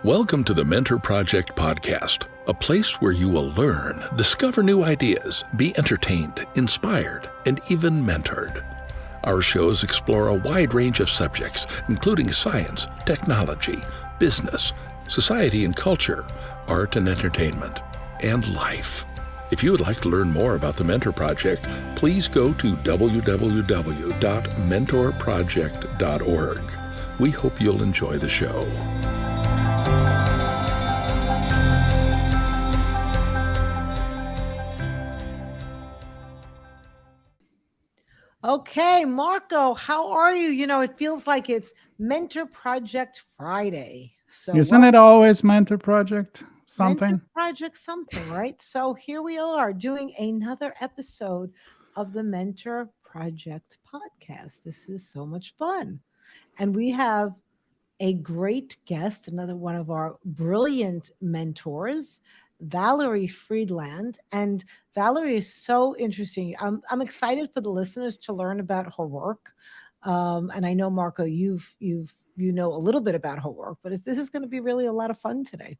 Welcome to the Mentor Project podcast, a place where you will learn, discover new ideas, be entertained, inspired, and even mentored. Our shows explore a wide range of subjects, including science, technology, business, society and culture, art and entertainment, and life. If you would like to learn more about the Mentor Project, please go to www.mentorproject.org. We hope you'll enjoy the show. Okay, Marco, how are you? You know, it feels like it's Mentor Project Friday. So isn't it always Mentor Project something? Mentor Project something, right? So here we are doing another episode of the Mentor Project podcast. This is so much fun. And we have a great guest, another one of our brilliant mentors, Valerie Fridland. And Valerie is so interesting. I'm excited for the listeners to learn about her work. And I know, Marco, you know a little bit about her work, but this is going to be really a lot of fun today.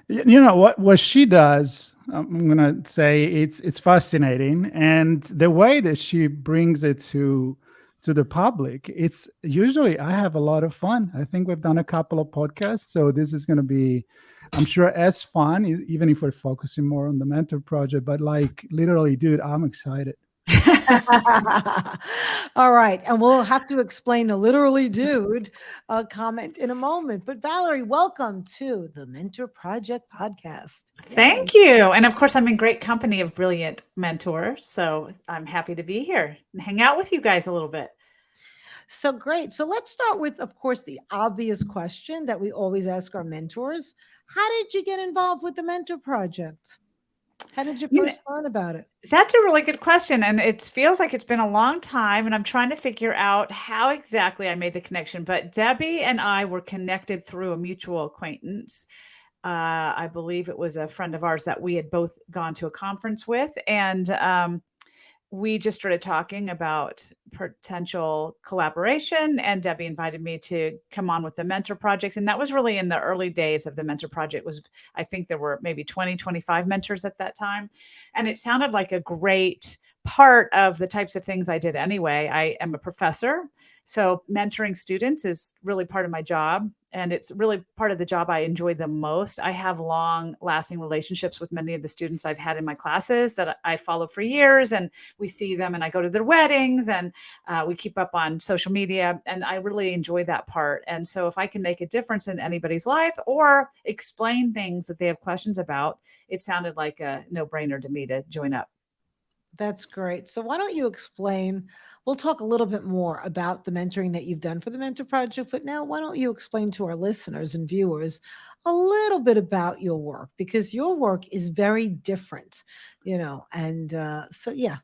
You know what she does, I'm going to say it's fascinating, and the way that she brings it to the public, it's usually I have a lot of fun. I think we've done a couple of podcasts, so this is going to be, I'm sure, as fun, even if we're focusing more on the Mentor Project. But like literally, dude, I'm excited. All right. And we'll have to explain the literally dude comment in a moment. But Valerie, welcome to the Mentor Project podcast. Thank you. And of course, I'm in great company of brilliant mentors. So I'm happy to be here and hang out with you guys a little bit. So great. So let's start with, of course, the obvious question that we always ask our mentors. How did you get involved with the Mentor Project? How did you first learn about it? That's a really good question. And it feels like it's been a long time, and I'm trying to figure out how exactly I made the connection. But Debbie and I were connected through a mutual acquaintance. I believe it was a friend of ours that we had both gone to a conference with. And we just started talking about potential collaboration, and Debbie invited me to come on with the Mentor Project. And that was really in the early days of the Mentor Project. I think there were maybe 20, 25 mentors at that time. And it sounded like a great part of the types of things I did anyway. I am a professor, so mentoring students is really part of my job. And it's really part of the job I enjoy the most. I have long-lasting relationships with many of the students I've had in my classes that I follow for years, and we see them and I go to their weddings, and we keep up on social media, and I really enjoy that part. And so if I can make a difference in anybody's life or explain things that they have questions about, it sounded like a no-brainer to me to join up. That's great. So why don't you explain, we'll talk a little bit more about the mentoring that you've done for the Mentor Project, but now why don't you explain to our listeners and viewers a little bit about your work, because your work is very different, and so, yeah.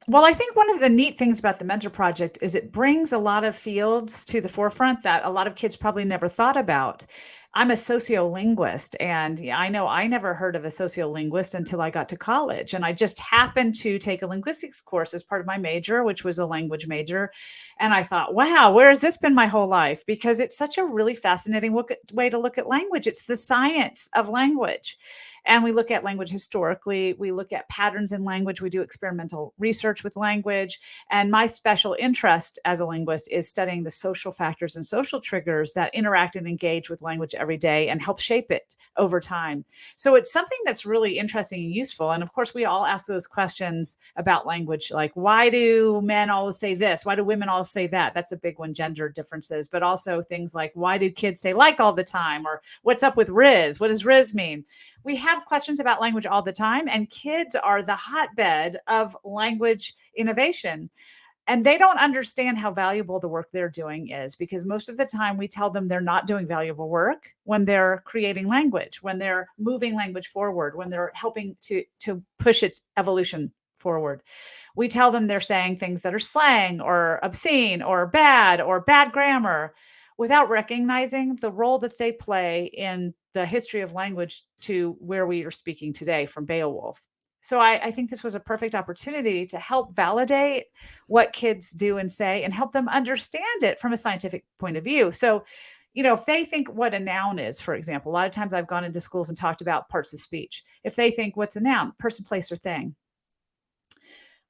Well, I think one of the neat things about the Mentor Project is it brings a lot of fields to the forefront that a lot of kids probably never thought about. I'm a sociolinguist, and I know I never heard of a sociolinguist until I got to college. And I just happened to take a linguistics course as part of my major, which was a language major. And I thought, wow, where has this been my whole life? Because it's such a really fascinating way to look at language. It's the science of language. And we look at language historically. We look at patterns in language. We do experimental research with language. And my special interest as a linguist is studying the social factors and social triggers that interact and engage with language every day and help shape it over time. So it's something that's really interesting and useful. And of course, we all ask those questions about language, like, why do men always say this? Why do women always say that? That's a big one, gender differences, but also things like, why do kids say like all the time? Or what's up with Riz? What does Riz mean? We have questions about language all the time, and kids are the hotbed of language innovation. And they don't understand how valuable the work they're doing is, because most of the time we tell them they're not doing valuable work when they're creating language, when they're moving language forward, when they're helping to push its evolution forward. We tell them they're saying things that are slang or obscene or bad grammar, without recognizing the role that they play in the history of language to where we are speaking today, from Beowulf. So I think this was a perfect opportunity to help validate what kids do and say and help them understand it from a scientific point of view. So if they think what a noun is, for example, a lot of times I've gone into schools and talked about parts of speech. If they think what's a noun, person, place, or thing.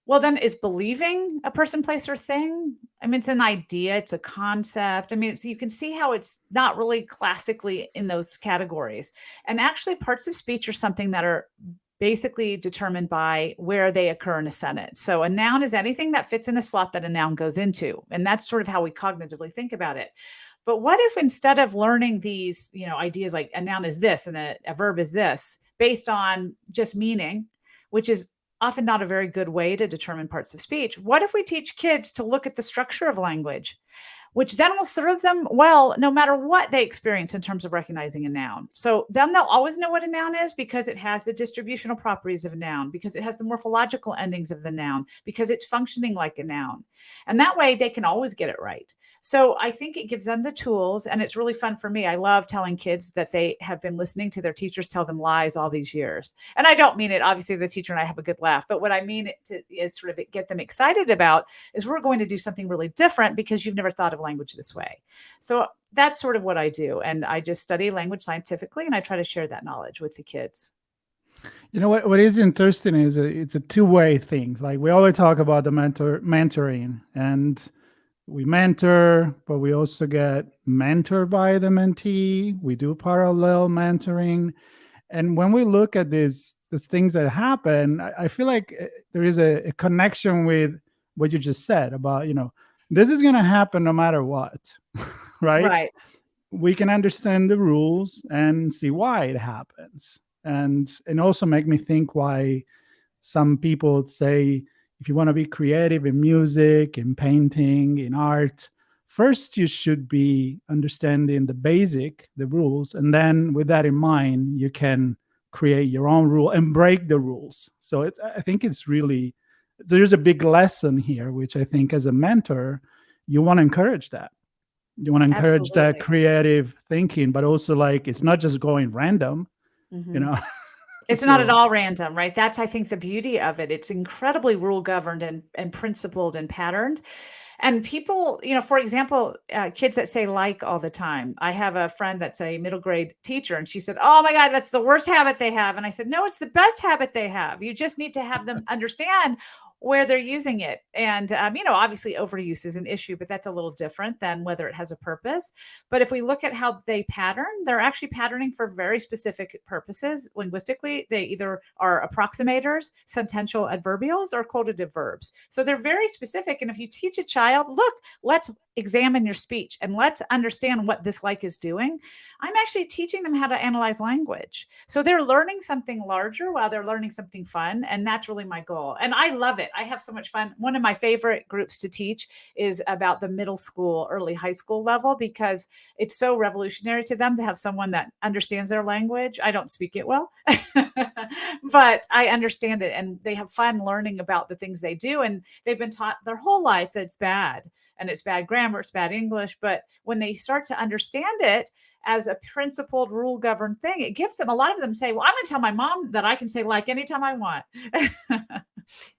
Well, then is believing a person, place, or thing? I mean, it's an idea, it's a concept. I mean, you can see how it's not really classically in those categories. And actually parts of speech are something that are basically determined by where they occur in a sentence. So a noun is anything that fits in the slot that a noun goes into. And that's sort of how we cognitively think about it. But what if instead of learning these, ideas like a noun is this and a verb is this, based on just meaning, which is often not a very good way to determine parts of speech, what if we teach kids to look at the structure of language, which then will serve them well, no matter what they experience in terms of recognizing a noun. So then they'll always know what a noun is because it has the distributional properties of a noun, because it has the morphological endings of the noun, because it's functioning like a noun. And that way they can always get it right. So I think it gives them the tools, and it's really fun for me. I love telling kids that they have been listening to their teachers tell them lies all these years. And I don't mean it, obviously the teacher and I have a good laugh, but what I mean is sort of get them excited about is we're going to do something really different because you've never thought of language this way. So that's sort of what I do. And I just study language scientifically, and I try to share that knowledge with the kids. What is interesting is it's a two-way thing. Like we always talk about the mentoring, and we mentor, but we also get mentored by the mentee. We do parallel mentoring. And when we look at these things that happen, I feel like there is a connection with what you just said about, this is going to happen no matter what, right? Right. We can understand the rules and see why it happens. And also make me think why some people say, if you want to be creative in music, in painting, in art, first you should be understanding the rules. And then with that in mind, you can create your own rule and break the rules. So I think it's really, there's a big lesson here, which I think as a mentor, you want to encourage that. You want to encourage that creative thinking, but also like, it's not just going random, It's not at all random, right? That's, I think, the beauty of it. It's incredibly rule governed and principled and patterned. And people, for example, kids that say like all the time. I have a friend that's a middle grade teacher, and she said, oh my God, that's the worst habit they have. And I said, no, it's the best habit they have. You just need to have them understand where they're using it. And, obviously overuse is an issue, but that's a little different than whether it has a purpose. But if we look at how they pattern, they're actually patterning for very specific purposes. Linguistically, they either are approximators, sentential adverbials, or quotative verbs. So they're very specific. And if you teach a child, look, let's examine your speech and let's understand what this like is doing, I'm actually teaching them how to analyze language. So they're learning something larger while they're learning something fun. And that's really my goal. And I love it. I have so much fun. One of my favorite groups to teach is about the middle school, early high school level, because it's so revolutionary to them to have someone that understands their language. I don't speak it well, but I understand it. And they have fun learning about the things they do. And they've been taught their whole life that it's bad. And it's bad grammar, it's bad English. But when they start to understand it as a principled, rule-governed thing, it gives them, a lot of them say, well, I'm going to tell my mom that I can say like anytime I want.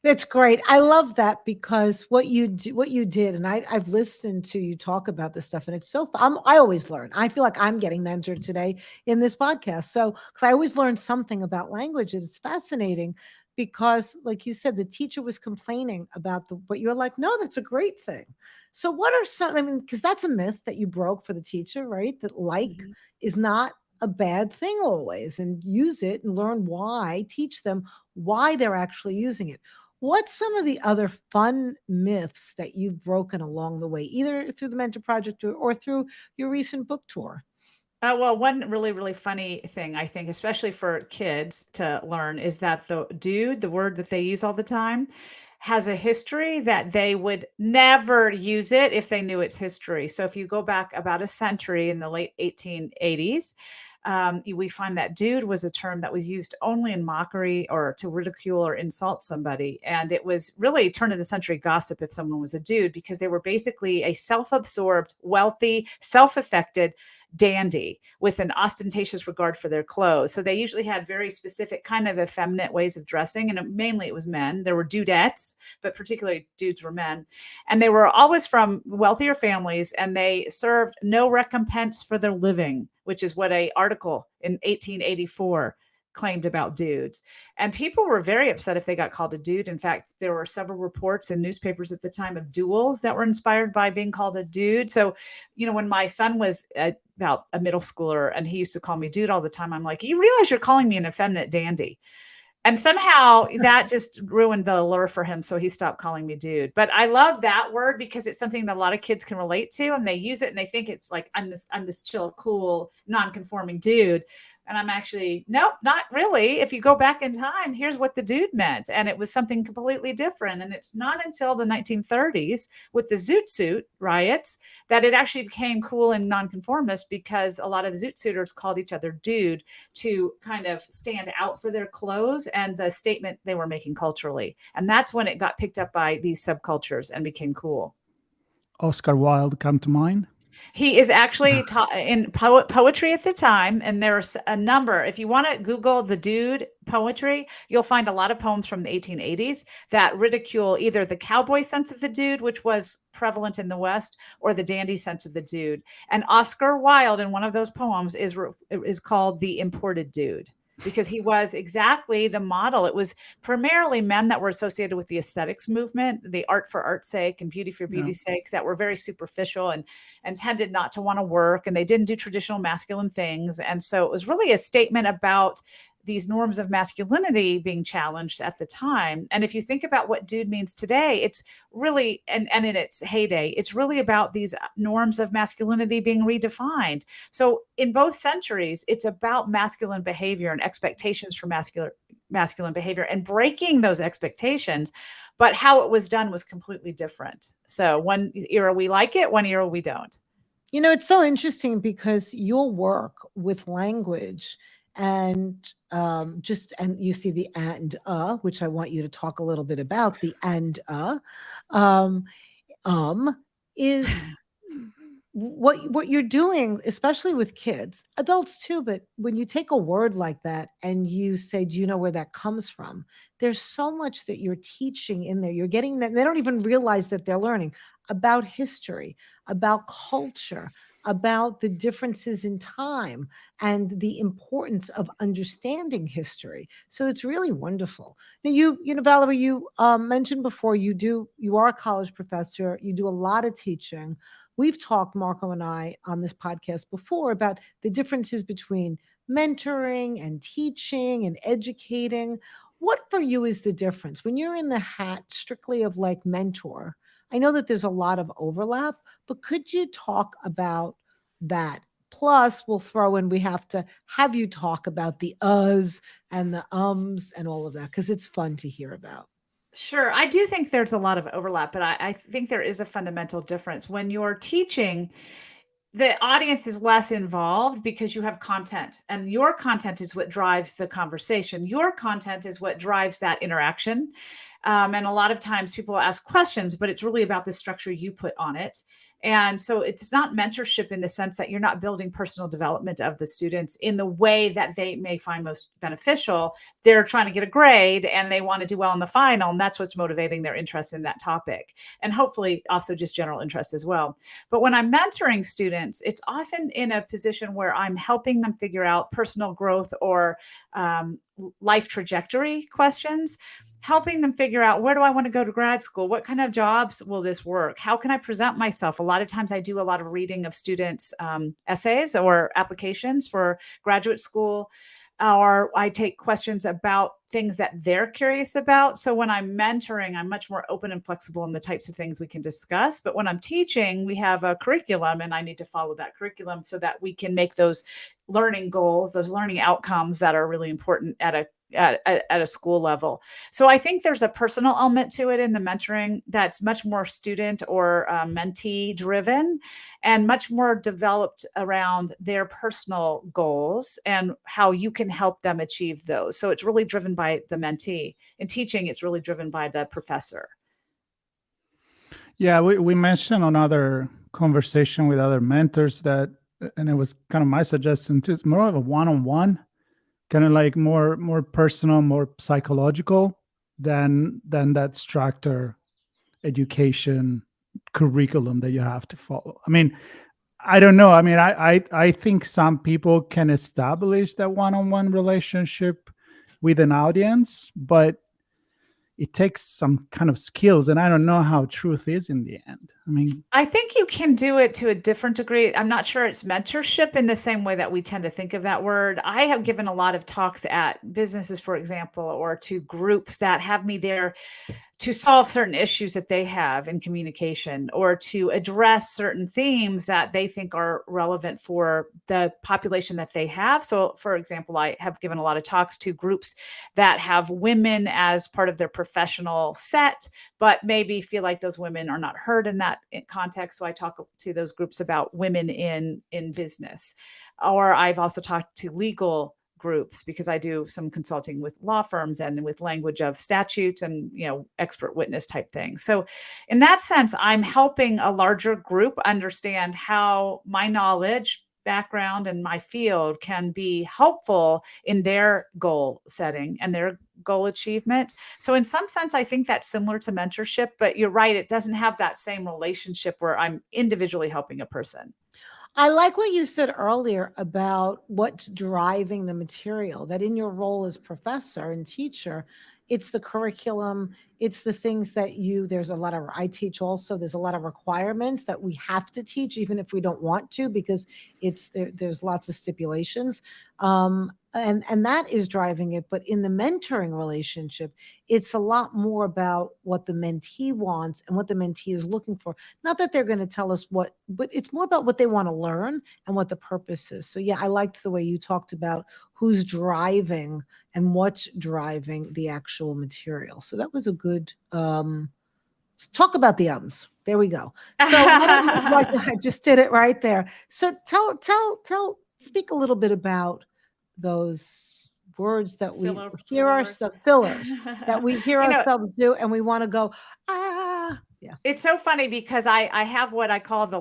That's great. I love that, because what you did, and I've listened to you talk about this stuff, and it's so fun. I always learn. I feel like I'm getting mentored today in this podcast. So, because I always learn something about language, and it's fascinating. Because, like you said, the teacher was complaining about but you're like, no, that's a great thing. So what are some, because that's a myth that you broke for the teacher, right? That is not a bad thing always, and use it and learn why, teach them why they're actually using it. What's some of the other fun myths that you've broken along the way, either through the Mentor Project or through your recent book tour? Well, one really, really funny thing, I think, especially for kids to learn, is that the word that they use all the time, has a history that they would never use it if they knew its history. So if you go back about a century in the late 1880s, we find that dude was a term that was used only in mockery or to ridicule or insult somebody. And it was really turn of the century gossip if someone was a dude, because they were basically a self-absorbed, wealthy, self-affected dandy with an ostentatious regard for their clothes. So they usually had very specific kind of effeminate ways of dressing. And mainly it was men. There were dudettes, but particularly dudes were men. And they were always from wealthier families, and they served no recompense for their living, which is what an article in 1884 claimed about dudes. And people were very upset if they got called a dude. In fact, there were several reports in newspapers at the time of duels that were inspired by being called a dude. So, when my son was about a middle schooler and he used to call me dude all the time, I'm like, you realize you're calling me an effeminate dandy. And somehow that just ruined the allure for him. So he stopped calling me dude. But I love that word because it's something that a lot of kids can relate to, and they use it and they think it's like, I'm this chill, cool, non-conforming dude. And I'm actually, nope, not really. If you go back in time, here's what the dude meant. And it was something completely different. And it's not until the 1930s with the Zoot Suit riots that it actually became cool and nonconformist, because a lot of Zoot Suiters called each other dude to kind of stand out for their clothes and the statement they were making culturally. And that's when it got picked up by these subcultures and became cool. Oscar Wilde come to mind? He is actually in poetry at the time, and there's a number. If you want to Google the dude poetry, you'll find a lot of poems from the 1880s that ridicule either the cowboy sense of the dude, which was prevalent in the West, or the dandy sense of the dude. And Oscar Wilde, in one of those poems, is called the imported dude, because he was exactly the model. It was primarily men that were associated with the aesthetics movement, the art for art's sake and beauty for beauty's sake, that were very superficial and tended not to want to work, and they didn't do traditional masculine things. And so it was really a statement about these norms of masculinity being challenged at the time. And if you think about what dude means today, it's really, and in its heyday, it's really about these norms of masculinity being redefined. So in both centuries, it's about masculine behavior and expectations for masculine behavior and breaking those expectations. But how it was done was completely different. So one era we like it, one era we don't. It's so interesting because your work with language and and you see the and which I want you to talk a little bit about. The and is what you're doing, especially with kids, adults too. But when you take a word like that and you say, do you know where that comes from? There's so much that you're teaching in there. You're getting that. They don't even realize that they're learning about history, about culture, about the differences in time and the importance of understanding history. So it's really wonderful. Now, Valerie, you mentioned before you are a college professor. You do a lot of teaching. We've talked, Marco and I, on this podcast before about the differences between mentoring and teaching and educating. What for you is the difference when you're in the hat strictly of like mentor? I know that there's a lot of overlap, but could you talk about that? Plus, we'll throw in, we have to have you talk about the uhs and the ums and all of that, because it's fun to hear about. Sure. I do think there's a lot of overlap, but I think there is a fundamental difference. When you're teaching, the audience is less involved because you have content, and your content is what drives the conversation. Your content is what drives that interaction. And a lot of times people ask questions, but it's really about the structure you put on it. And so it's not mentorship in the sense that you're not building personal development of the students in the way that they may find most beneficial. They're trying to get a grade and they want to do well in the final. And that's what's motivating their interest in that topic. And hopefully also just general interest as well. But when I'm mentoring students, it's often in a position where I'm helping them figure out personal growth or life trajectory questions, helping them figure out, where do I want to go to grad school? What kind of jobs will this work? How can I present myself? A lot of times I do a lot of reading of students' essays or applications for graduate school, or I take questions about things that they're curious about. So when I'm mentoring, I'm much more open and flexible in the types of things we can discuss. But when I'm teaching, we have a curriculum and I need to follow that curriculum so that we can make those learning goals, those learning outcomes that are really important at a school level. So I think there's a personal element to it in the mentoring that's much more student or mentee driven and much more developed around their personal goals and how you can help them achieve those. So it's really driven by the mentee. In teaching, it's really driven by the professor. Yeah, we mentioned on other conversation with other mentors that and it was kind of my suggestion too, it's more of a one-on-one, kind of like more personal, more psychological than that structure education curriculum that you have to follow. I mean, I don't know. I mean, I think some people can establish that one-on-one relationship with an audience, but it takes some kind of skills, and I don't know how truth is in the end. I mean, I think you can do it to a different degree. I'm not sure it's mentorship in the same way that we tend to think of that word. I have given a lot of talks at businesses, for example, or to groups that have me there to solve certain issues that they have in communication, or to address certain themes that they think are relevant for the population that they have. So, for example, I have given a lot of talks to groups that have women as part of their professional set, but maybe feel like those women are not heard in that context. So I talk to those groups about women in business. Or I've also talked to legal groups, because I do some consulting with law firms and with language of statutes and, expert witness type things. So in that sense, I'm helping a larger group understand how my knowledge, background, and my field can be helpful in their goal setting and their goal achievement. So in some sense, I think that's similar to mentorship, but you're right, it doesn't have that same relationship where I'm individually helping a person. I like what you said earlier about what's driving the material, that in your role as professor and teacher, it's the curriculum, it's the things that there's a lot of, I teach also, there's a lot of requirements that we have to teach, even if we don't want to, because there's lots of stipulations. And that is driving it. But in the mentoring relationship, it's a lot more about what the mentee wants and what the mentee is looking for. Not that they're going to tell us but it's more about what they want to learn and what the purpose is. So yeah, I liked the way you talked about who's driving and what's driving the actual material. So that was a good, let's talk about the ums. There we go. So I just did it right there. So speak a little bit about those words that we hear ourselves, fillers that we hear ourselves do, and we want to go, yeah. It's so funny because I have what I call the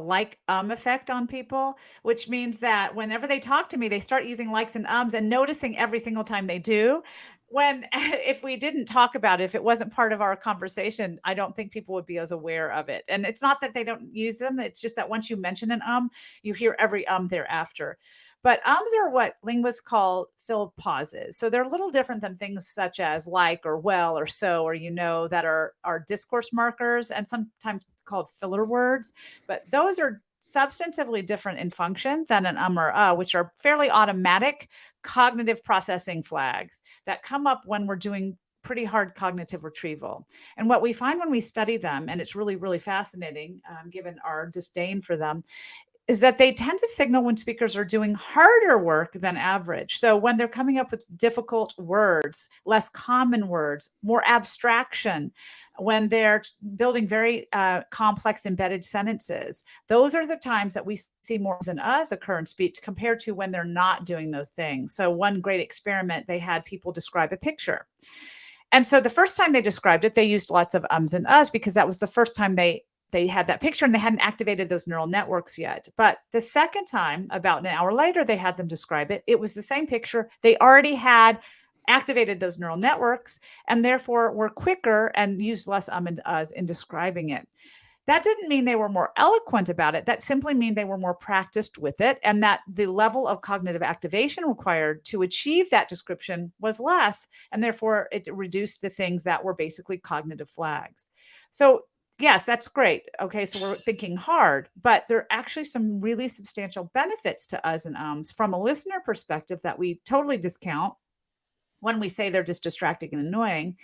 effect on people, which means that whenever they talk to me, they start using likes and ums and noticing every single time they do. If we didn't talk about it, if it wasn't part of our conversation, I don't think people would be as aware of it. And it's not that they don't use them. It's just that once you mention an you hear every thereafter. But ums are what linguists call filled pauses. So they're a little different than things such as like or well or so or that are discourse markers and sometimes called filler words. But those are substantively different in function than an or which are fairly automatic cognitive processing flags that come up when we're doing pretty hard cognitive retrieval. And what we find when we study them, and it's really, really fascinating, given our disdain for them, is that they tend to signal when speakers are doing harder work than average. So when they're coming up with difficult words, less common words, more abstraction, when they're building very complex embedded sentences, those are the times that we see more than us occur in speech compared to when they're not doing those things. So one great experiment, they had people describe a picture. And so the first time they described it, they used lots of ums and uhs because that was the first time they had that picture and they hadn't activated those neural networks yet. But the second time, about an hour later, they had them describe it. It was the same picture. They already had activated those neural networks and therefore were quicker and used less and uhs in describing it. That didn't mean they were more eloquent about it. That simply means they were more practiced with it and that the level of cognitive activation required to achieve that description was less. And therefore, it reduced the things that were basically cognitive flags. So yes, that's great. Okay, so we're thinking hard, but there are actually some really substantial benefits to uhs and ums from a listener perspective that we totally discount when we say they're just distracting and annoying.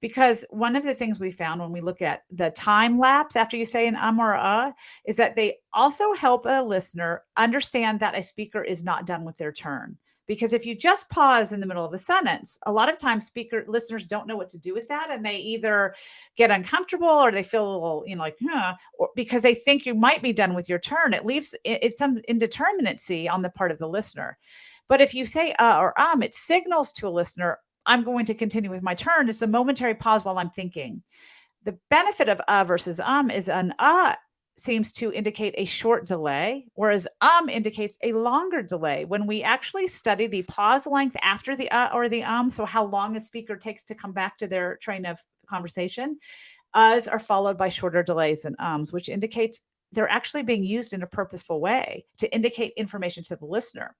Because one of the things we found when we look at the time lapse after you say an or is that they also help a listener understand that a speaker is not done with their turn. Because if you just pause in the middle of a sentence, a lot of times listeners don't know what to do with that. And they either get uncomfortable or they feel a little, or because they think you might be done with your turn. It leaves it's some indeterminacy on the part of the listener. But if you say or it signals to a listener, I'm going to continue with my turn. It's a momentary pause while I'm thinking. The benefit of versus is an seems to indicate a short delay, whereas indicates a longer delay. When we actually study the pause length after the or the so how long a speaker takes to come back to their train of conversation, are followed by shorter delays than which indicates they're actually being used in a purposeful way to indicate information to the listener.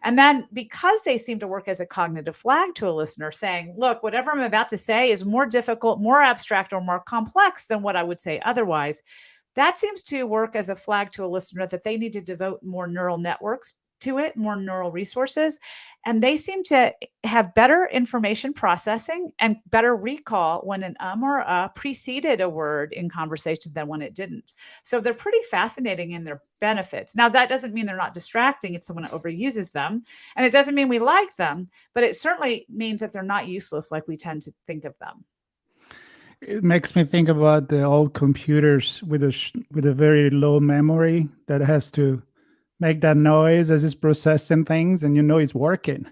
And then because they seem to work as a cognitive flag to a listener saying, look, whatever I'm about to say is more difficult, more abstract, or more complex than what I would say otherwise, that seems to work as a flag to a listener that they need to devote more neural networks to it, more neural resources. And they seem to have better information processing and better recall when an or a preceded a word in conversation than when it didn't. So they're pretty fascinating in their benefits. Now, that doesn't mean they're not distracting if someone overuses them. And it doesn't mean we like them, but it certainly means that they're not useless like we tend to think of them. It makes me think about the old computers with a very low memory that has to make that noise as it's processing things, and it's working.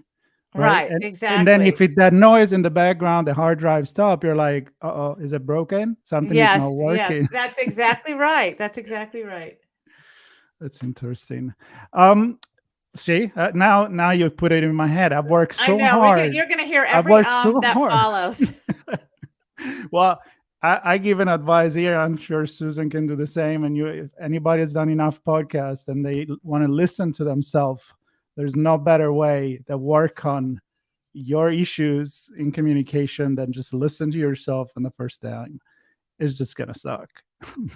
Right, And, exactly. And then if that noise in the background, the hard drive stop, you're like, uh-oh, is it broken? Something is not working. Yes, that's exactly right. That's exactly right. That's interesting. See, now you've put it in my head. I've worked so hard. You're going to hear every that follows. Well, I give an advice here. I'm sure Susan can do the same. And if anybody has done enough podcasts and they want to listen to themselves, there's no better way to work on your issues in communication than just listen to yourself in the first time. It's just going to suck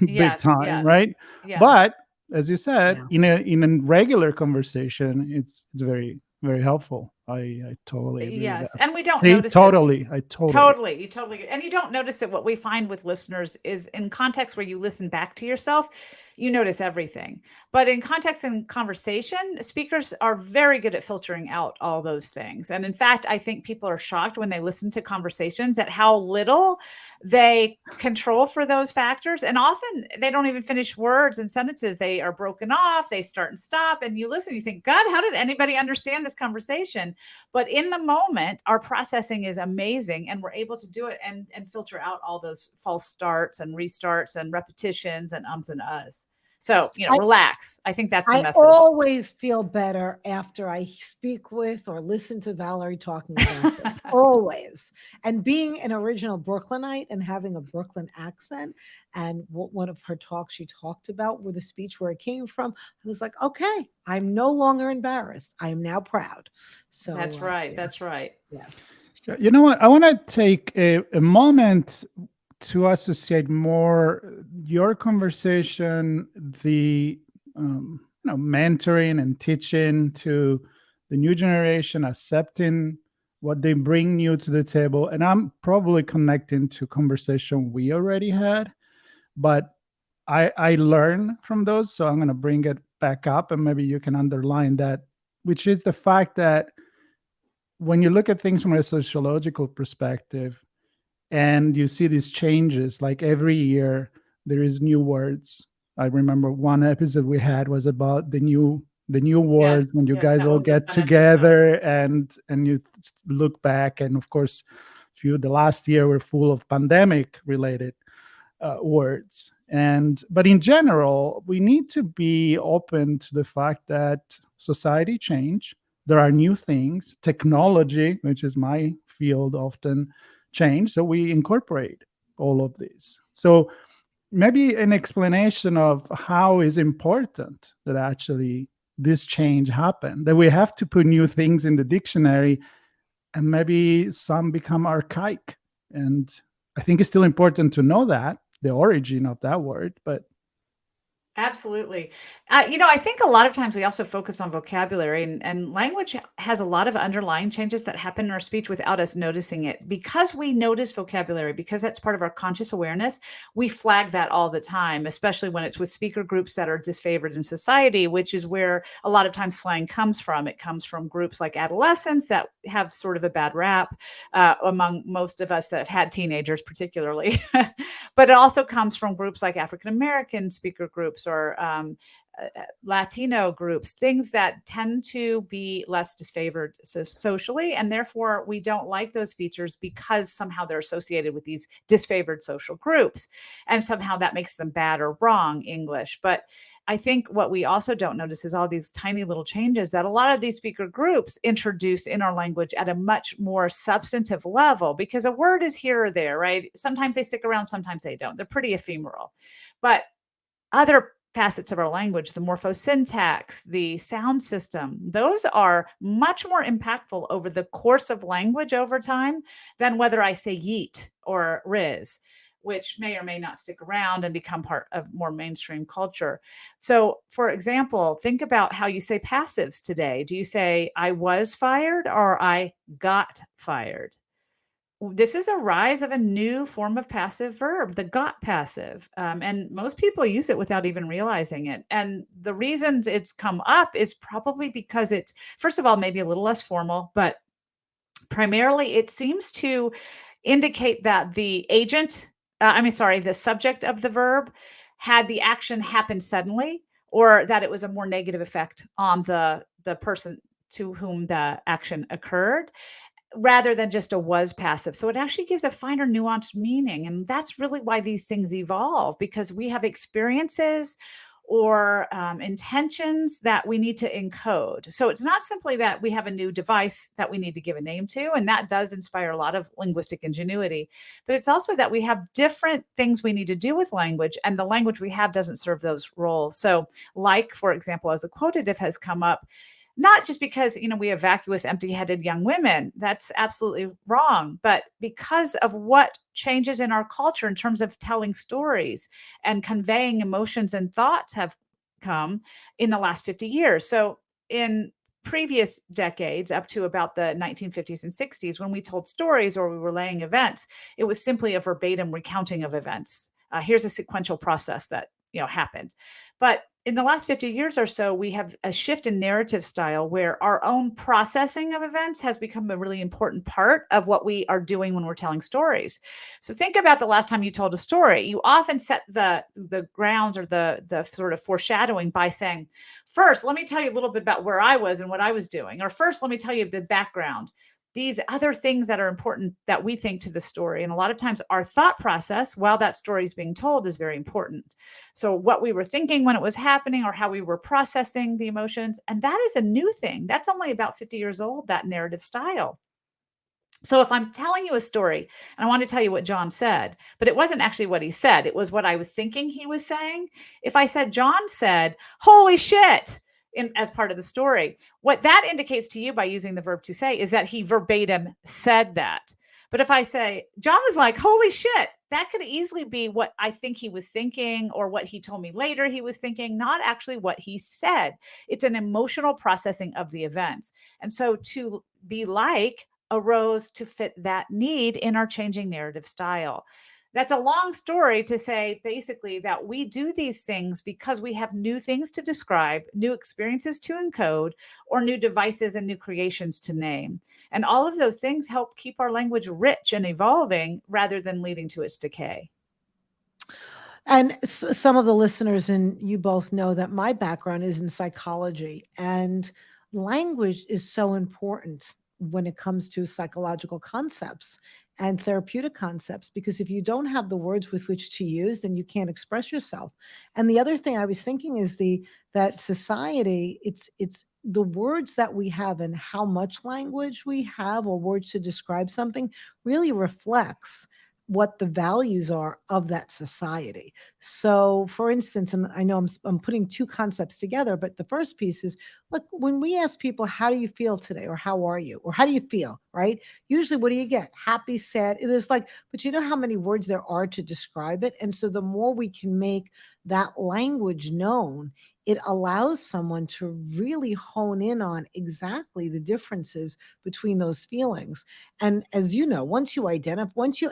big time, right? Yes. But as you said, in a regular conversation, it's very, very helpful. I totally agree with that. And we don't notice totally. it. I totally. You totally. And you don't notice it. What we find with listeners is in context where you listen back to yourself, you notice everything. But in context and conversation, speakers are very good at filtering out all those things. And in fact, I think people are shocked when they listen to conversations at how little they control for those factors. And often they don't even finish words and sentences. They are broken off. They start and stop. And you listen, you think, God, how did anybody understand this conversation? But in the moment, our processing is amazing. And we're able to do it and filter out all those false starts and restarts and repetitions and ums and uhs. So, relax. I think that's the message. I always feel better after I speak with or listen to Valerie talking about it. Always. And being an original Brooklynite and having a Brooklyn accent, and one of her talks she talked about with a speech where it came from, I was like, okay, I'm no longer embarrassed. I am now proud. So that's right. That's right. Yes. You know what? I want to take a moment to associate more your conversation, the mentoring and teaching to the new generation, accepting what they bring new to the table. And I'm probably connecting to conversation we already had, but I learn from those. So I'm going to bring it back up, and maybe you can underline that, which is the fact that when you look at things from a sociological perspective, and you see these changes, like every year there is new words. I remember one episode we had was about the new words when you guys all get together and you look back. And of course, the last year were full of pandemic related words. But in general, we need to be open to the fact that society change. There are new things, technology, which is my field, often change. So we incorporate all of these. So maybe an explanation of how is important that actually this change happened, that we have to put new things in the dictionary, and maybe some become archaic. And I think it's still important to know that, the origin of that word, but absolutely. I think a lot of times we also focus on vocabulary, and language has a lot of underlying changes that happen in our speech without us noticing it. Because we notice vocabulary, because that's part of our conscious awareness, we flag that all the time, especially when it's with speaker groups that are disfavored in society, which is where a lot of times slang comes from. It comes from groups like adolescents that have sort of a bad rap among most of us that have had teenagers particularly. But it also comes from groups like African American speaker groups or Latino groups, things that tend to be less disfavored socially. And therefore, we don't like those features because somehow they're associated with these disfavored social groups. And somehow that makes them bad or wrong English. But I think what we also don't notice is all these tiny little changes that a lot of these speaker groups introduce in our language at a much more substantive level, because a word is here or there, right? Sometimes they stick around, sometimes they don't. They're pretty ephemeral. But other facets of our language, the morphosyntax, the sound system, those are much more impactful over the course of language over time than whether I say yeet or riz, which may or may not stick around and become part of more mainstream culture. So, for example, think about how you say passives today. Do you say I was fired or I got fired? This is a rise of a new form of passive verb, the got passive. And most people use it without even realizing it. And the reasons it's come up is probably because it's, first of all, maybe a little less formal, but primarily it seems to indicate that the the subject of the verb had the action happen suddenly, or that it was a more negative effect on the person to whom the action occurred, rather than just a was passive. So it actually gives a finer nuanced meaning. And that's really why these things evolve, because we have experiences or intentions that we need to encode. So it's not simply that we have a new device that we need to give a name to, and that does inspire a lot of linguistic ingenuity, but it's also that we have different things we need to do with language, and the language we have doesn't serve those roles. So like, for example, as a quotative has come up, not just because, we have vacuous, empty-headed young women. That's absolutely wrong. But because of what changes in our culture in terms of telling stories and conveying emotions and thoughts have come in the last 50 years. So in previous decades, up to about the 1950s and 60s, when we told stories or we were relaying events, it was simply a verbatim recounting of events. Here's a sequential process that happened. But in the last 50 years or so, we have a shift in narrative style where our own processing of events has become a really important part of what we are doing when we're telling stories. So think about the last time you told a story. You often set the grounds or the sort of foreshadowing by saying, first, let me tell you a little bit about where I was and what I was doing. Or first, let me tell you the background. These other things that are important that we think to the story. And a lot of times our thought process while that story is being told is very important. So what we were thinking when it was happening, or how we were processing the emotions. And that is a new thing. That's only about 50 years old, that narrative style. So if I'm telling you a story and I want to tell you what John said, but it wasn't actually what he said, it was what I was thinking he was saying. If I said, John said, holy shit, as part of the story, what that indicates to you by using the verb to say is that he verbatim said that. But if I say, John was like, holy shit, that could easily be what I think he was thinking, or what he told me later he was thinking, not actually what he said. It's an emotional processing of the events. And so to be like arose to fit that need in our changing narrative style. That's a long story to say basically that we do these things because we have new things to describe, new experiences to encode, or new devices and new creations to name. And all of those things help keep our language rich and evolving rather than leading to its decay. And some of the listeners and you both know that my background is in psychology, and language is so important when it comes to psychological concepts and therapeutic concepts, because if you don't have the words with which to use, then you can't express yourself. And the other thing I was thinking is that society, it's the words that we have and how much language we have or words to describe something really reflects what the values are of that society. So for instance, and I know I'm putting two concepts together, but the first piece is, look, when we ask people, how do you feel today? Or how are you? Or how do you feel? Right? Usually what do you get? Happy, sad. It is like, but you know how many words there are to describe it? And so the more we can make that language known, it allows someone to really hone in on exactly the differences between those feelings. And as you know, once you're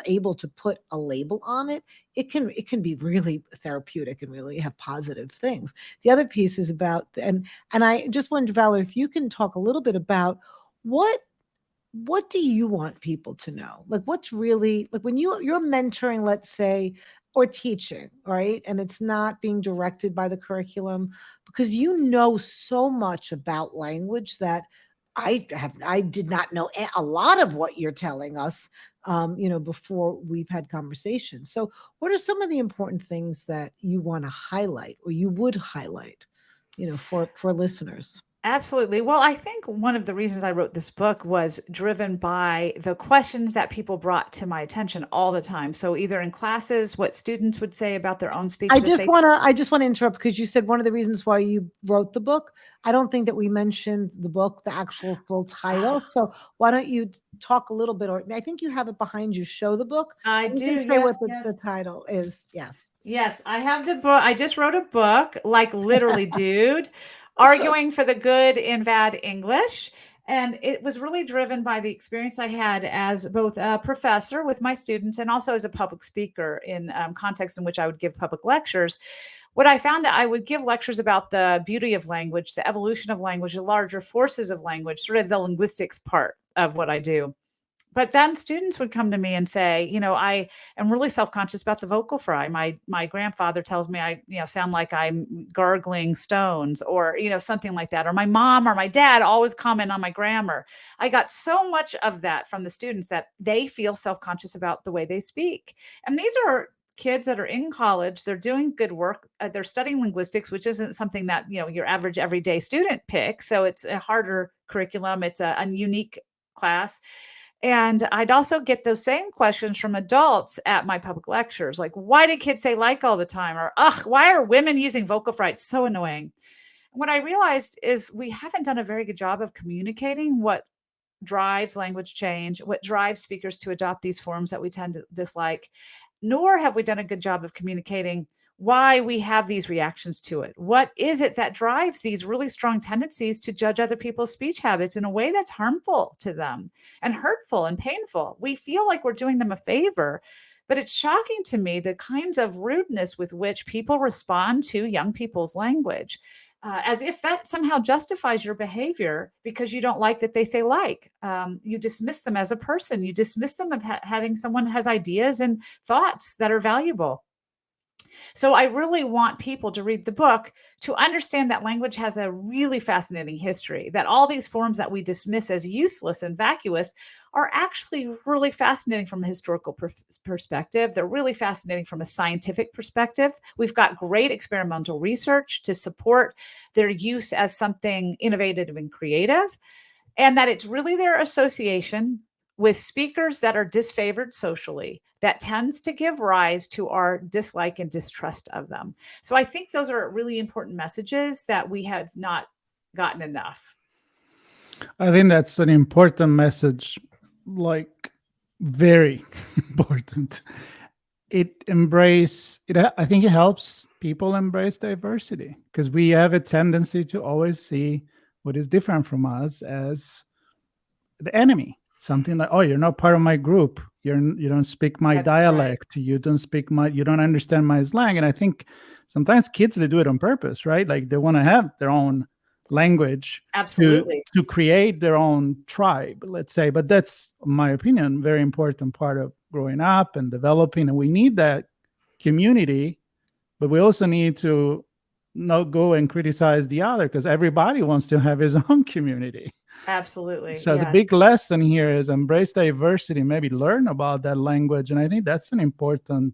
able to put a label on it, it can be really therapeutic and really have positive things. The other piece is about, and I just wondered, Valerie, if you can talk a little bit about what do you want people to know? Like, what's really, like when you're mentoring, let's say, or teaching, right? And it's not being directed by the curriculum, because you know so much about language that I did not know a lot of what you're telling us, before we've had conversations. So what are some of the important things that you want to highlight, or you would highlight, for listeners? Absolutely. Well, I think one of the reasons I wrote this book was driven by the questions that people brought to my attention all the time. So either in classes, what students would say about their own speech. I just want to interrupt, because you said one of the reasons why you wrote the book. I don't think that we mentioned the book, the actual full title. So why don't you talk a little bit, or I think you have it behind you. Show the book. I You do. can say Yes, what the yes. title is. Yes. Yes, I have the book. I just wrote a book, like literally, dude, arguing for the good in bad English. And it was really driven by the experience I had as both a professor with my students and also as a public speaker in contexts in which I would give public lectures. What I found, I would give lectures about the beauty of language, the evolution of language, the larger forces of language, sort of the linguistics part of what I do. But then students would come to me and say, I am really self-conscious about the vocal fry. My grandfather tells me I, sound like I'm gargling stones, or, something like that. Or my mom or my dad always comment on my grammar. I got so much of that from the students that they feel self-conscious about the way they speak. And these are kids that are in college. They're doing good work. They're studying linguistics, which isn't something that, your average everyday student picks. So it's a harder curriculum. It's a unique class. And I'd also get those same questions from adults at my public lectures, like, why do kids say like all the time? Or, ugh, why are women using vocal fry? It's so annoying. What I realized is we haven't done a very good job of communicating what drives language change, what drives speakers to adopt these forms that we tend to dislike, nor have we done a good job of communicating why we have these reactions to it. What is it that drives these really strong tendencies to judge other people's speech habits in a way that's harmful to them and hurtful and painful? We feel like we're doing them a favor, but it's shocking to me the kinds of rudeness with which people respond to young people's language, as if that somehow justifies your behavior because you don't like that they say like. You dismiss them as a person. You dismiss them of having someone has ideas and thoughts that are valuable. So I really want people to read the book to understand that language has a really fascinating history, that all these forms that we dismiss as useless and vacuous are actually really fascinating from a historical perspective. They're really fascinating from a scientific perspective. We've got great experimental research to support their use as something innovative and creative, and that it's really their association with speakers that are disfavored socially that tends to give rise to our dislike and distrust of them. So I think those are really important messages that we have not gotten enough. I think that's an important message, like very important. I think it helps people embrace diversity, because we have a tendency to always see what is different from us as the enemy. Something like, oh, you're not part of my group. You don't speak my That's dialect. Right. You don't understand my slang. And I think sometimes kids, they do it on purpose, right? Like they want to have their own language. Absolutely. To create their own tribe, let's say. But that's, in my opinion, a very important part of growing up and developing. And we need that community, but we also need to not go and criticize the other, because everybody wants to have his own community. Absolutely. So yes. The big lesson here is embrace diversity, maybe learn about that language. And I think that's an important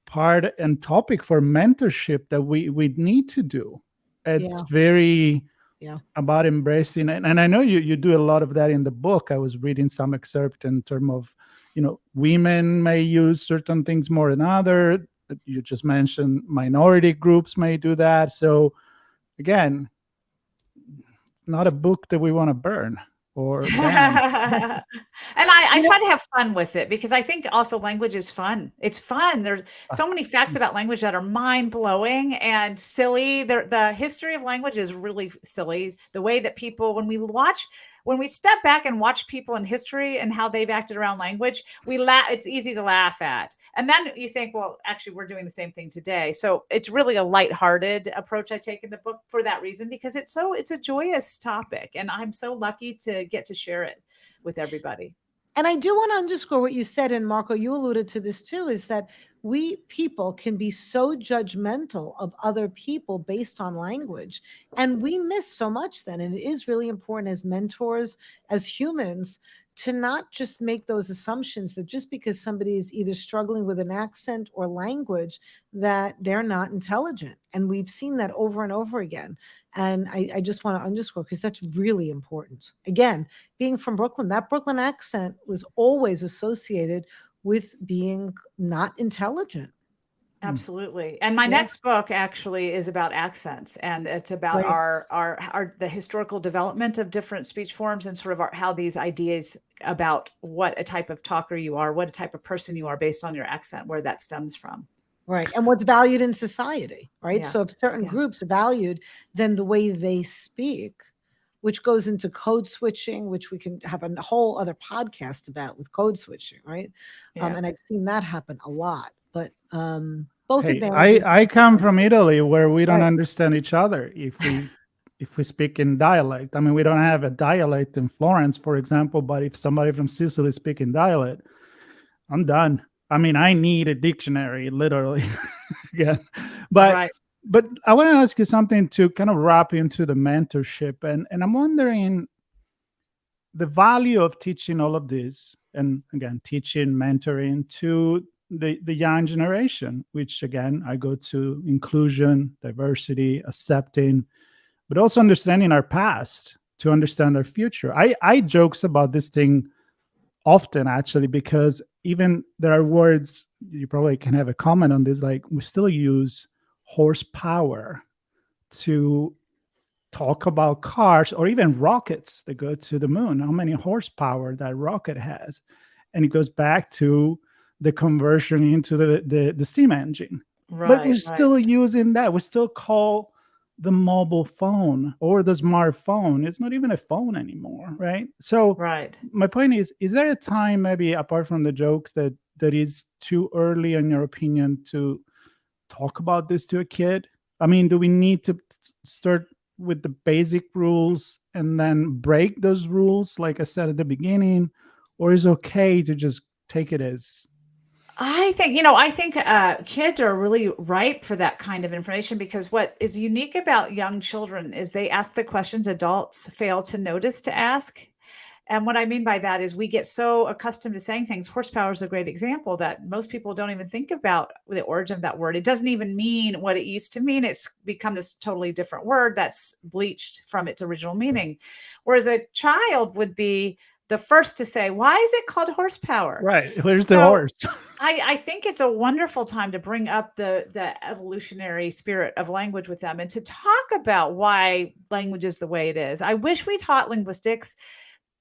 part and topic for mentorship that we need to do. It's very about embracing it. And I know you do a lot of that in the book. I was reading some excerpt in terms of, women may use certain things more than others. You just mentioned minority groups may do that. So again, not a book that we want to burn or ban. And I try to have fun with it, because I think also language is fun. It's fun. There's so many facts about language that are mind-blowing and silly. The history of language is really silly. The way that people, when we step back and watch people in history and how they've acted around language, it's easy to laugh at. And then you think, well, actually, we're doing the same thing today. So it's really a lighthearted approach I take in the book for that reason, because it's a joyous topic. And I'm so lucky to get to share it with everybody. And I do want to underscore what you said, and Marco, you alluded to this too, is that we people can be so judgmental of other people based on language, and we miss so much then. And it is really important as mentors, as humans, to not just make those assumptions that just because somebody is either struggling with an accent or language, that they're not intelligent. And we've seen that over and over again. And I just want to underscore, because that's really important. Again, being from Brooklyn, that Brooklyn accent was always associated with being not intelligent. Absolutely. And my Yeah. next book actually is about accents, and it's about Right. the historical development of different speech forms, and sort of how these ideas about what a type of talker you are, what a type of person you are based on your accent, where that stems from. Right. And what's valued in society, right? Yeah. So if certain Yeah. groups are valued, then the way they speak, which goes into code switching, which we can have a whole other podcast about with code switching, right? Yeah. And I've seen that happen a lot. But both Hey, advantages. I come from Italy, where we don't Right. understand each other if we speak in dialect. I mean, we don't have a dialect in Florence, for example, but if somebody from Sicily speak in dialect, I'm done. I mean, I need a dictionary, literally. Yeah. But Right. but I want to ask you something to kind of wrap into the mentorship, and I'm wondering the value of teaching all of this, and again, teaching, mentoring to the young generation, which again, I go to inclusion, diversity, accepting, but also understanding our past to understand our future. I jokes about this thing often, actually, because even there are words, you probably can have a comment on this, like we still use horsepower to talk about cars or even rockets that go to the moon, how many horsepower that rocket has. And it goes back to the conversion into the steam engine. But we're still using that. We still call the mobile phone or the smartphone, it's not even a phone anymore, right? So my point is there a time, maybe apart from the jokes, that is too early, in your opinion, to talk about this to a kid? I mean, do we need to start with the basic rules and then break those rules, like I said at the beginning, or is it okay to just take it as? I think kids are really ripe for that kind of information, because what is unique about young children is they ask the questions adults fail to notice to ask. And what I mean by that is we get so accustomed to saying things. Horsepower is a great example that most people don't even think about the origin of that word. It doesn't even mean what it used to mean. It's become this totally different word that's bleached from its original meaning. Whereas a child would be the first to say, why is it called horsepower? Right. Where's the horse? I think it's a wonderful time to bring up the evolutionary spirit of language with them and to talk about why language is the way it is. I wish we taught linguistics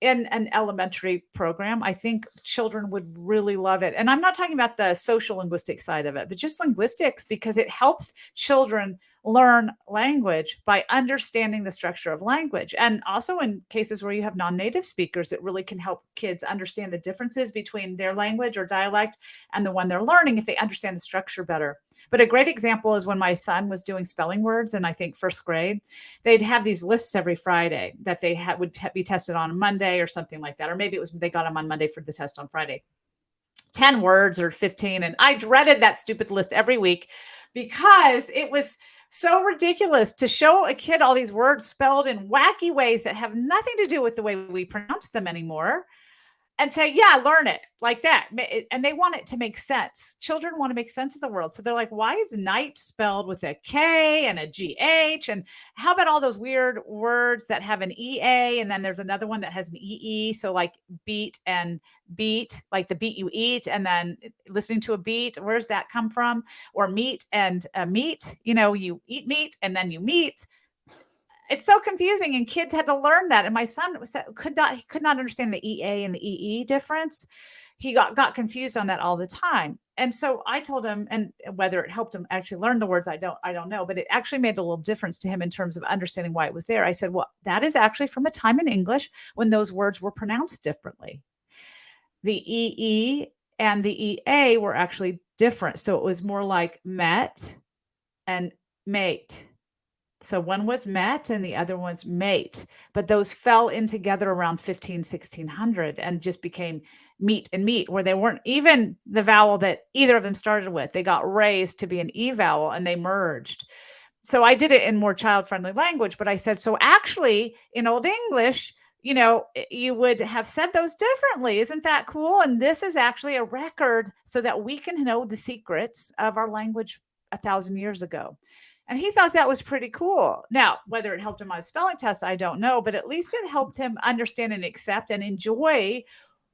in an elementary program. I think children would really love it. And I'm not talking about the social linguistic side of it, but just linguistics, because it helps children learn language by understanding the structure of language. And also in cases where you have non-native speakers, it really can help kids understand the differences between their language or dialect and the one they're learning if they understand the structure better. But a great example is when my son was doing spelling words in, I think, first grade, they'd have these lists every Friday that they would be tested on Monday or something like that. Or maybe it was they got them on Monday for the test on Friday. 10 words or 15. And I dreaded that stupid list every week because it was so ridiculous to show a kid all these words spelled in wacky ways that have nothing to do with the way we pronounce them anymore, and say, yeah, learn it like that. And they want it to make sense. Children want to make sense of the world. So they're like, why is night spelled with a K and a GH? And how about all those weird words that have an EA? And then there's another one that has an EE. So like beat and beat, like the beat you eat, and then listening to a beat, where's that come from? Or meat and meat, you eat meat and then you meet. It's so confusing, and kids had to learn that. And my son could not understand the EA and the EE difference. He got confused on that all the time. And so I told him, and whether it helped him actually learn the words, I don't know, but it actually made a little difference to him in terms of understanding why it was there. I said, well, that is actually from a time in English when those words were pronounced differently. The EE and the EA were actually different. So it was more like met and mate. So one was met and the other was mate, but those fell in together around 1600 and just became meet and meet, where they weren't even the vowel that either of them started with. They got raised to be an E vowel and they merged. So I did it in more child-friendly language, but I said, so actually in Old English, you would have said those differently. Isn't that cool? And this is actually a record so that we can know the secrets of our language 1,000 years ago. And he thought that was pretty cool. Now, whether it helped him on his spelling test, I don't know, but at least it helped him understand and accept and enjoy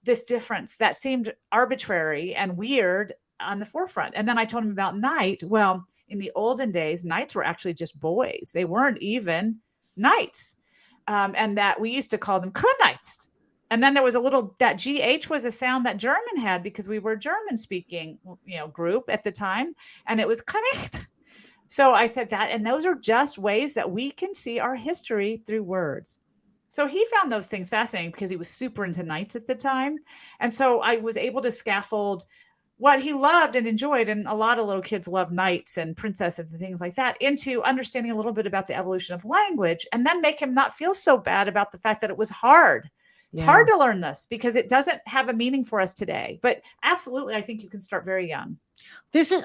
this difference that seemed arbitrary and weird on the forefront. And then I told him about knight. Well, in the olden days, knights were actually just boys. They weren't even knights. And that we used to call them Knights. And then there was that GH was a sound that German had because we were a German speaking, group at the time. And it was Knecht. So I said that, and those are just ways that we can see our history through words. So he found those things fascinating because he was super into knights at the time. And so I was able to scaffold what he loved and enjoyed, and a lot of little kids love knights and princesses and things like that, into understanding a little bit about the evolution of language, and then make him not feel so bad about the fact that it was hard. It's hard to learn this because it doesn't have a meaning for us today. But absolutely, I think you can start very young.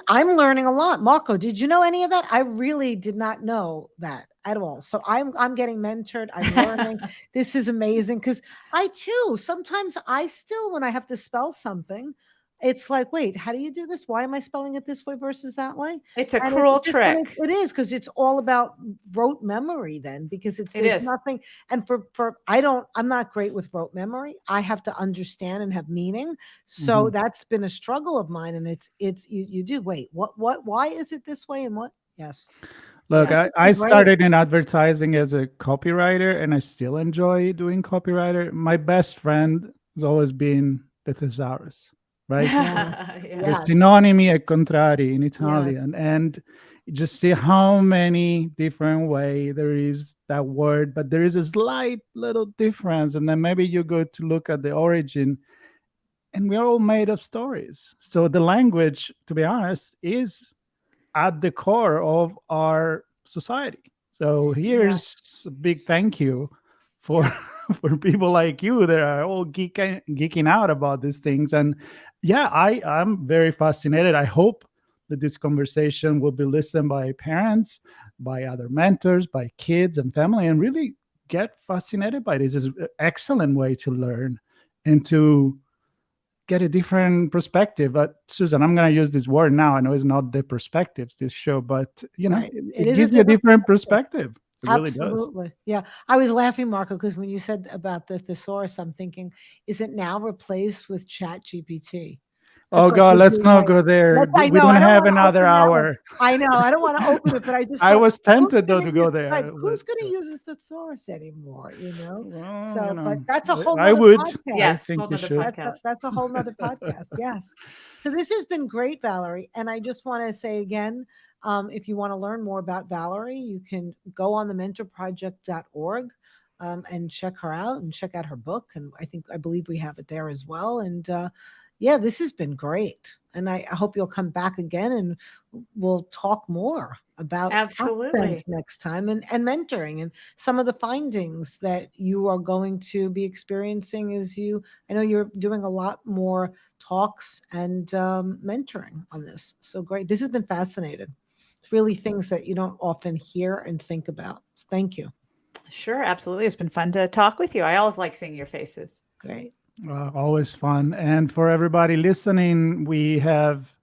I'm learning a lot. Marco, did you know any of that? I really did not know that at all. So I'm getting mentored. I'm learning. This is amazing because I too, sometimes when I have to spell something, it's like, wait, how do you do this? Why am I spelling it this way versus that way? It's a cruel trick. It is, because it's all about rote memory then, because there's nothing. And I'm not great with rote memory. I have to understand and have meaning. So that's been a struggle of mine. And you do, wait, why is it this way? And what? Yes. Look, I started in advertising as a copywriter, and I still enjoy doing copywriter. My best friend has always been the thesaurus. Right? The synonymi e contrari in Italian. Yes. And you just see how many different ways there is that word, but there is a slight little difference. And then maybe you go to look at the origin, and we're all made of stories. So the language, to be honest, is at the core of our society. So here's a big thank you for people like you that are all geeking out about these things. And I'm very fascinated. I hope that this conversation will be listened by parents, by other mentors, by kids and family, and really get fascinated by this. It's an excellent way to learn and to get a different perspective. But Susan, I'm going to use this word now. I know it's not the perspectives, this show, but it gives you a different perspective. It Absolutely. Really does. Yeah. I was laughing, Marco, because when you said about the thesaurus, I'm thinking, is it now replaced with Chat GPT? Oh God, let's not go there. We don't have another hour. I know. I don't want to open it, but I was tempted though to go there. Like, who's going to use a thesaurus anymore? Well, but that's a whole. I would. Podcast. Yes, that's a whole nother podcast. Yes. So this has been great, Valerie, and I just want to say again, if you want to learn more about Valerie, you can go on the mentorproject.org and check her out and check out her book. And I believe we have it there as well. And this has been great. And I hope you'll come back again and we'll talk more about absolutely next time and mentoring and some of the findings that you are going to be experiencing I know you're doing a lot more talks and mentoring on this. So great. This has been fascinating. It's really things that you don't often hear and think about. So thank you. Sure. Absolutely. It's been fun to talk with you. I always like seeing your faces. Great. Always fun. And for everybody listening, we have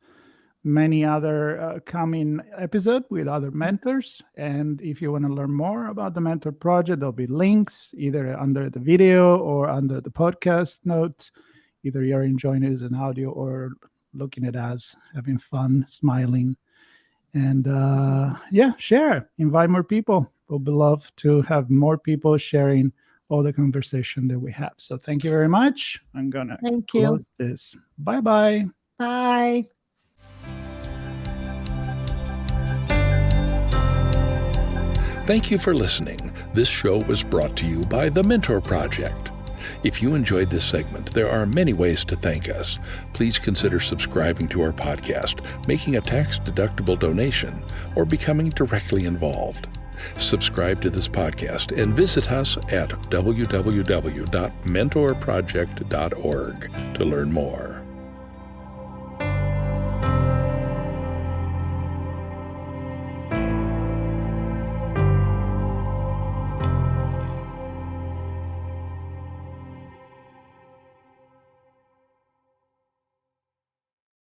many other coming episodes with other mentors. And if you want to learn more about the Mentor Project, there'll be links either under the video or under the podcast notes. Either you're enjoying it as an audio or looking at us, having fun, smiling. And share, invite more people. We'll be love to have more people sharing all the conversation that we have. So thank you very much. I'm going to close this. Bye-bye. Bye. Thank you for listening. This show was brought to you by The Mentor Project. If you enjoyed this segment, there are many ways to thank us. Please consider subscribing to our podcast, making a tax-deductible donation, or becoming directly involved. Subscribe to this podcast and visit us at www.mentorproject.org to learn more.